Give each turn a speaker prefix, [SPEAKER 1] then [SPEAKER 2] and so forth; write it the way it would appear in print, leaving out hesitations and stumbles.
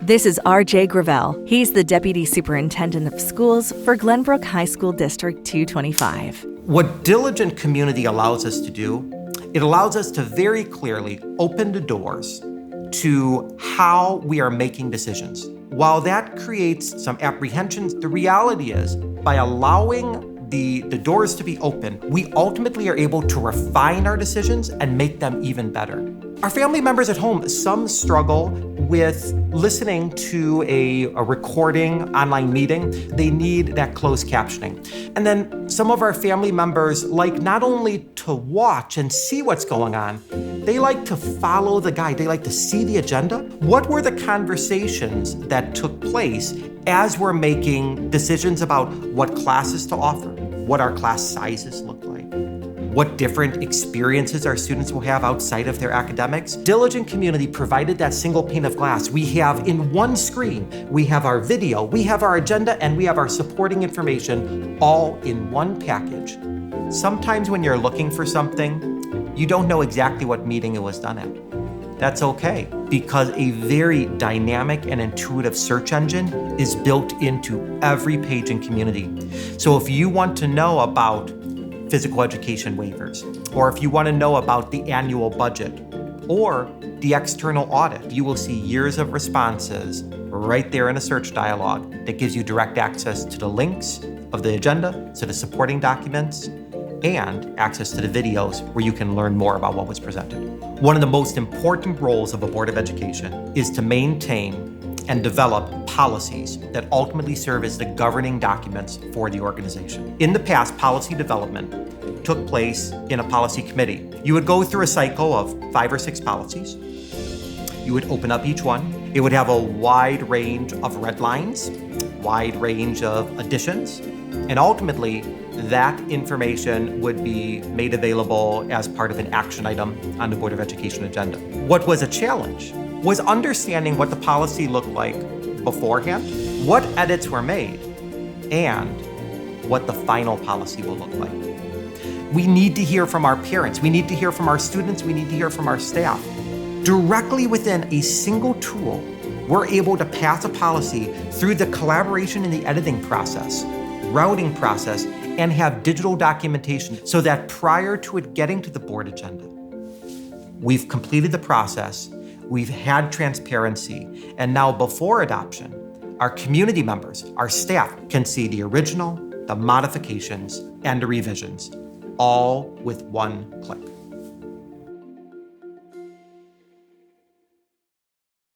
[SPEAKER 1] This is R.J. Gravel. He's the Deputy Superintendent of Schools for Glenbrook High School District 225.
[SPEAKER 2] What diligent community allows us to do, it allows us to very clearly open the doors to how we are making decisions. While that creates some apprehensions, the reality is by allowing the doors to be open, we ultimately are able to refine our decisions and make them even better. Our family members at home, some struggle with listening to a recording online meeting. They need that closed captioning. And then some of our family members like not only to watch and see what's going on, they like to follow the guide. They like to see the agenda. What were the conversations that took place as we're making decisions about what classes to offer, what our class sizes look like, what different experiences our students will have outside of their academics? Diligent Community provided that single pane of glass. We have in one screen, we have our video, we have our agenda, and we have our supporting information all in one package. Sometimes when you're looking for something, you don't know exactly what meeting it was done at. That's okay, because a very dynamic and intuitive search engine is built into every page in Community. So if you want to know about physical education waivers, or if you want to know about the annual budget or the external audit, you will see years of responses right there in a search dialog that gives you direct access to the links of the agenda, to the supporting documents, and access to the videos where you can learn more about what was presented. One of the most important roles of a Board of Education is to maintain and develop policies that ultimately serve as the governing documents for the organization. In the past, policy development took place in a policy committee. You would go through a cycle of 5 or 6 policies. You would open up each one. It would have a wide range of red lines, wide range of additions, and ultimately, that information would be made available as part of an action item on the Board of Education agenda. What was a challenge was understanding what the policy looked like beforehand, what edits were made, and what the final policy will look like. We need to hear from our parents, we need to hear from our students, we need to hear from our staff. Directly within a single tool, we're able to pass a policy through the collaboration in the editing process, routing process, and have digital documentation so that prior to it getting to the board agenda, we've completed the process, we've had transparency, and now before adoption, our community members, our staff can see the original, the modifications, and the revisions, all with one click.